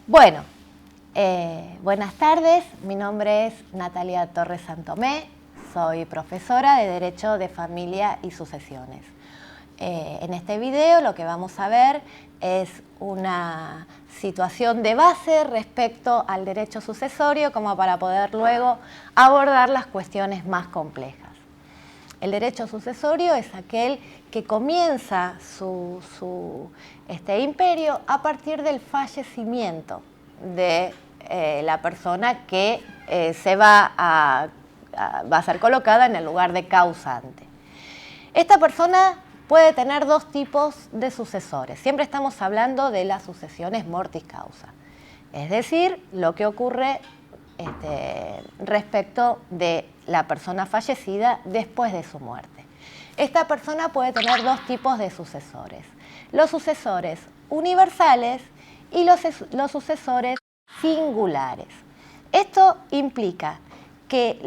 Bueno, buenas tardes, mi nombre es Natalia Torres Santomé, soy profesora de Derecho de Familia y Sucesiones. En este video lo que vamos a ver es una situación de base respecto al derecho sucesorio como para poder luego abordar las cuestiones más complejas. El derecho sucesorio es aquel que comienza su imperio a partir del fallecimiento de la persona que va a ser colocada en el lugar de causante. Esta persona puede tener dos tipos de sucesores. Siempre estamos hablando de las sucesiones mortis causa, es decir, lo que ocurre respecto de la persona fallecida después de su muerte. Esta persona puede tener dos tipos de sucesores: los sucesores universales y los sucesores singulares. Esto implica que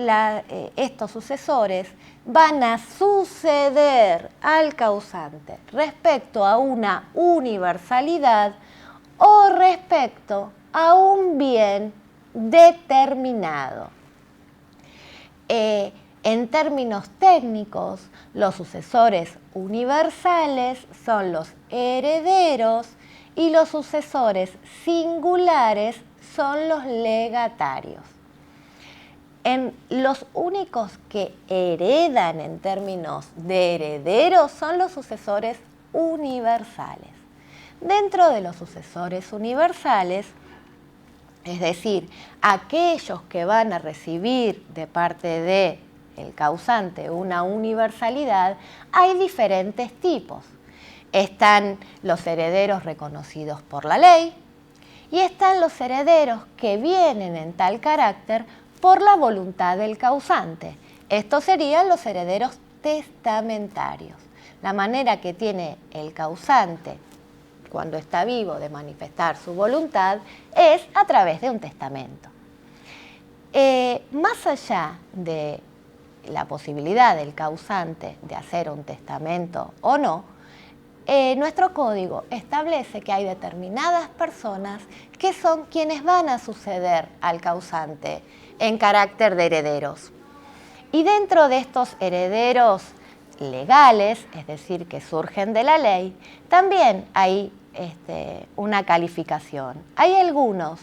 estos sucesores van a suceder al causante respecto a una universalidad o respecto a un bien determinado. En términos técnicos, los sucesores universales son los herederos y los sucesores singulares son los legatarios. Los únicos que heredan en términos de herederos son los sucesores universales. Dentro de los sucesores universales, es decir, aquellos que van a recibir de parte del causante una universalidad, hay diferentes tipos. Están los herederos reconocidos por la ley y están los herederos que vienen en tal carácter por la voluntad del causante. Estos serían los herederos testamentarios. La manera que tiene el causante cuando está vivo de manifestar su voluntad es a través de un testamento. Más allá de la posibilidad del causante de hacer un testamento o no, nuestro código establece que hay determinadas personas que son quienes van a suceder al causante en carácter de herederos. Y dentro de estos herederos legales, es decir, que surgen de la ley, también hay una calificación. Hay algunos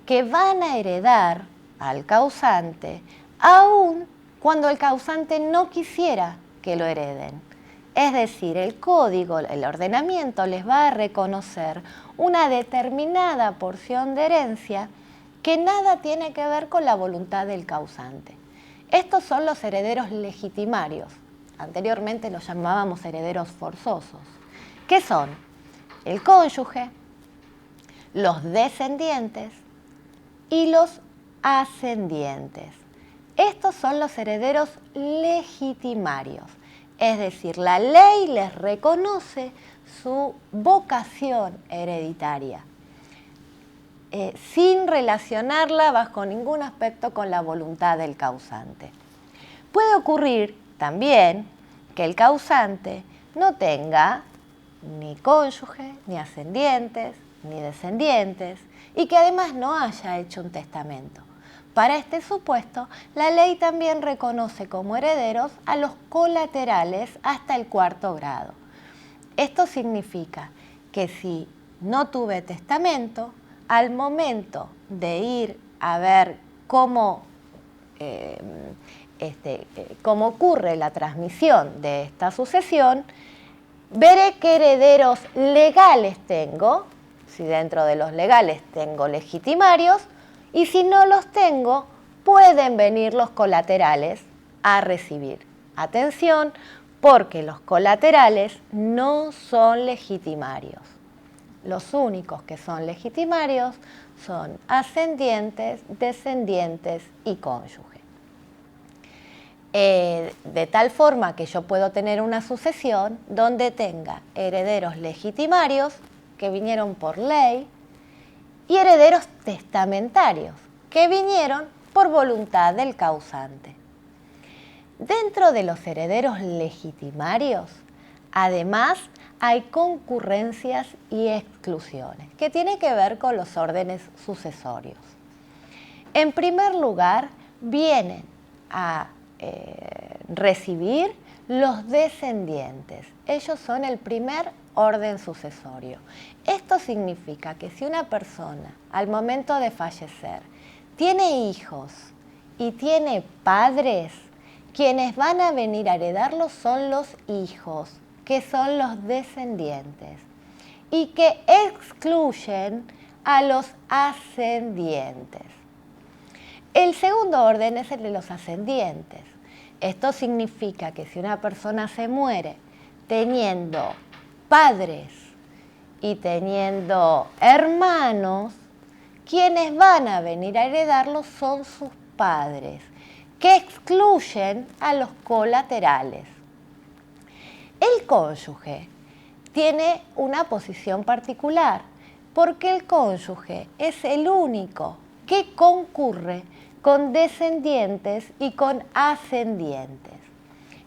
que van a heredar al causante aun cuando el causante no quisiera que lo hereden. Es decir, el código, el ordenamiento les va a reconocer una determinada porción de herencia que nada tiene que ver con la voluntad del causante. Estos son los herederos legitimarios. Anteriormente los llamábamos herederos forzosos. ¿Qué son? El cónyuge, los descendientes y los ascendientes. Estos son los herederos legitimarios. Es decir, la ley les reconoce su vocación hereditaria, sin relacionarla bajo ningún aspecto con la voluntad del causante. Puede ocurrir también que el causante no tenga ni cónyuge, ni ascendientes, ni descendientes, y que además no haya hecho un testamento. Para este supuesto, la ley también reconoce como herederos a los colaterales hasta el 4º grado. Esto significa que si no tuve testamento, al momento de ir a ver cómo ocurre la transmisión de esta sucesión, veré qué herederos legales tengo, si dentro de los legales tengo legitimarios, y si no los tengo, pueden venir los colaterales a recibir. Atención, porque los colaterales no son legitimarios. Los únicos que son legitimarios son ascendientes, descendientes y cónyuge. De tal forma que yo puedo tener una sucesión donde tenga herederos legitimarios que vinieron por ley y herederos testamentarios que vinieron por voluntad del causante. Dentro de los herederos legitimarios, además, hay concurrencias y exclusiones, que tiene que ver con los órdenes sucesorios. En primer lugar, vienen a recibir los descendientes. Ellos son el primer orden sucesorio. Esto significa que si una persona al momento de fallecer tiene hijos y tiene padres, quienes van a venir a heredarlos son los hijos, que son los descendientes, y que excluyen a los ascendientes. El segundo orden es el de los ascendientes. Esto significa que si una persona se muere teniendo padres y teniendo hermanos, quienes van a venir a heredarlos son sus padres, que excluyen a los colaterales. El cónyuge tiene una posición particular, porque el cónyuge es el único que concurre con descendientes y con ascendientes.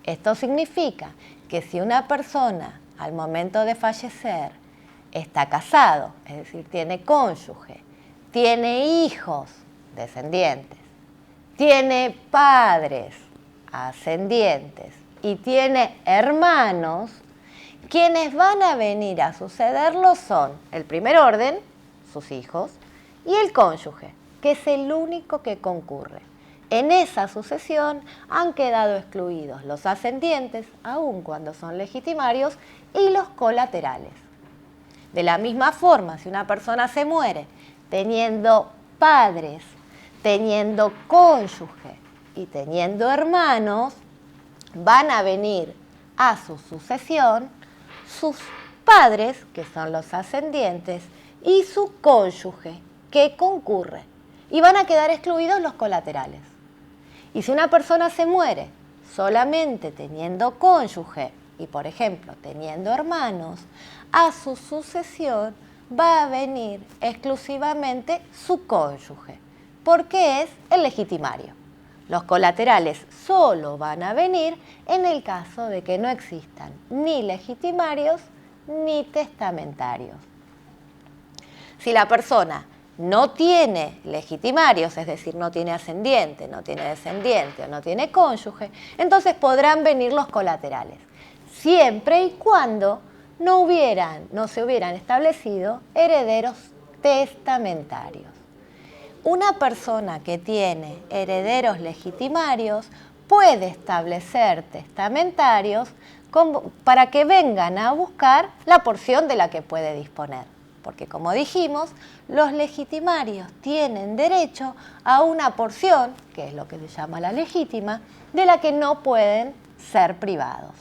Esto significa que si una persona al momento de fallecer está casado, es decir, tiene cónyuge, tiene hijos, descendientes, tiene padres, ascendientes, y tiene hermanos, quienes van a venir a sucederlo son el primer orden, sus hijos, y el cónyuge, que es el único que concurre. En esa sucesión han quedado excluidos los ascendientes, aun cuando son legitimarios, y los colaterales. De la misma forma, si una persona se muere teniendo padres, teniendo cónyuge y teniendo hermanos, van a venir a su sucesión sus padres, que son los ascendientes, y su cónyuge, que concurre, y van a quedar excluidos los colaterales. Y si una persona se muere solamente teniendo cónyuge y, por ejemplo, teniendo hermanos, a su sucesión va a venir exclusivamente su cónyuge, porque es el legitimario. Los colaterales solo van a venir en el caso de que no existan ni legitimarios ni testamentarios. Si la persona no tiene legitimarios, es decir, no tiene ascendiente, no tiene descendiente o no tiene cónyuge, entonces podrán venir los colaterales, siempre y cuando no se hubieran establecido herederos testamentarios. Una persona que tiene herederos legitimarios puede establecer testamentarios para que vengan a buscar la porción de la que puede disponer. Porque, como dijimos, los legitimarios tienen derecho a una porción, que es lo que se llama la legítima, de la que no pueden ser privados.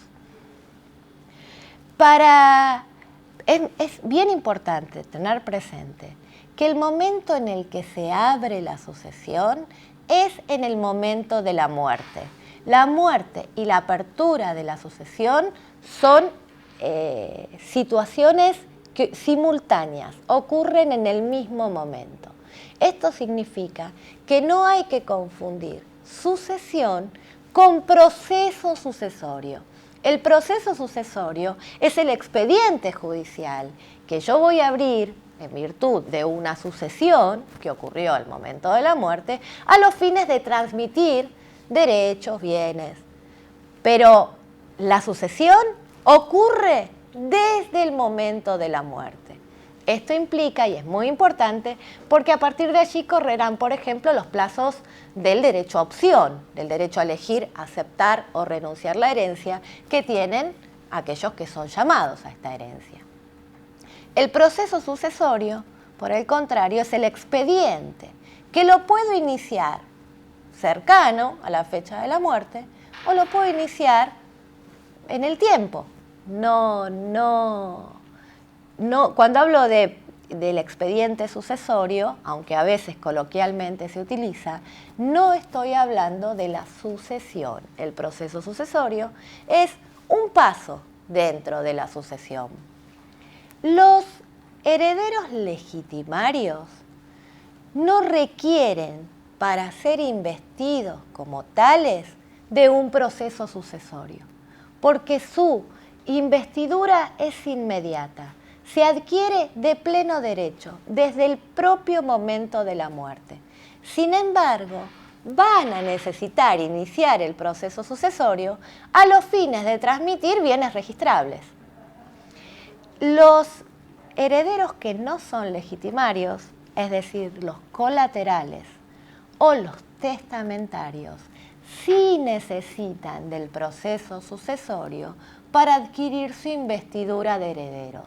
Es bien importante tener presente que el momento en el que se abre la sucesión es en el momento de la muerte. La muerte y la apertura de la sucesión son situaciones simultáneas, ocurren en el mismo momento. Esto significa que no hay que confundir sucesión con proceso sucesorio. El proceso sucesorio es el expediente judicial que yo voy a abrir en virtud de una sucesión que ocurrió al momento de la muerte, a los fines de transmitir derechos, bienes. Pero la sucesión ocurre desde el momento de la muerte. Esto implica, y es muy importante, porque a partir de allí correrán, por ejemplo, los plazos del derecho a opción, del derecho a elegir, aceptar o renunciar la herencia que tienen aquellos que son llamados a esta herencia. El proceso sucesorio, por el contrario, es el expediente, que lo puedo iniciar cercano a la fecha de la muerte o lo puedo iniciar en el tiempo. Cuando hablo del expediente sucesorio, aunque a veces coloquialmente se utiliza, no estoy hablando de la sucesión. El proceso sucesorio es un paso dentro de la sucesión. Los herederos legitimarios no requieren, para ser investidos como tales, de un proceso sucesorio, porque su investidura es inmediata, se adquiere de pleno derecho, desde el propio momento de la muerte. Sin embargo, van a necesitar iniciar el proceso sucesorio a los fines de transmitir bienes registrables. Los herederos que no son legitimarios, es decir, los colaterales o los testamentarios, sí necesitan del proceso sucesorio para adquirir su investidura de herederos,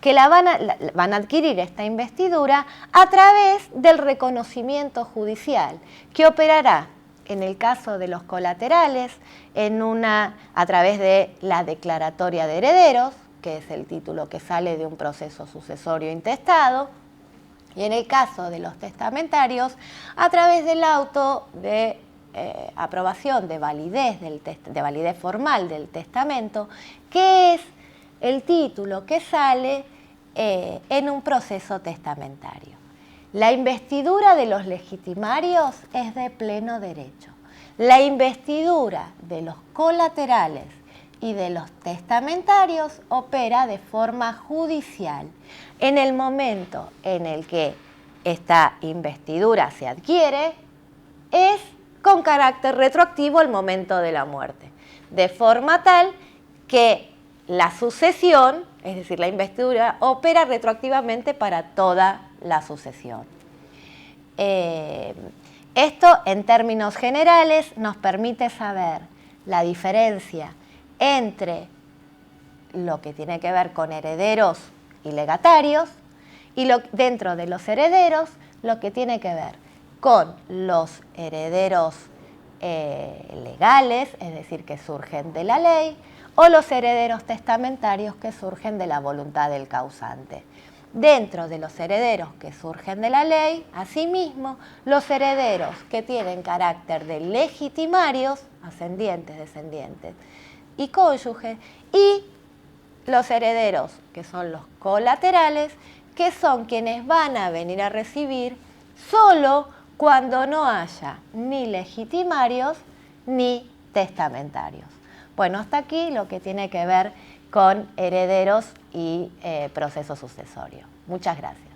que van a adquirir esta investidura a través del reconocimiento judicial, que operará, en el caso de los colaterales, a través de la declaratoria de herederos, que es el título que sale de un proceso sucesorio intestado, y en el caso de los testamentarios, a través del auto de aprobación de validez formal del testamento, que es el título que sale en un proceso testamentario. La investidura de los legitimarios es de pleno derecho. La investidura de los colaterales y de los testamentarios opera de forma judicial. En el momento en el que esta investidura se adquiere, es con carácter retroactivo al momento de la muerte, de forma tal que la sucesión, es decir, la investidura, opera retroactivamente para toda la sucesión. Esto, en términos generales, nos permite saber la diferencia entre lo que tiene que ver con herederos y legatarios, y dentro de los herederos, lo que tiene que ver con los herederos legales, es decir, que surgen de la ley, o los herederos testamentarios que surgen de la voluntad del causante. Dentro de los herederos que surgen de la ley, asimismo, los herederos que tienen carácter de legitimarios, ascendientes, descendientes y cónyuge, y los herederos que son los colaterales, que son quienes van a venir a recibir solo cuando no haya ni legitimarios ni testamentarios. Bueno, hasta aquí lo que tiene que ver con herederos y proceso sucesorio. Muchas gracias.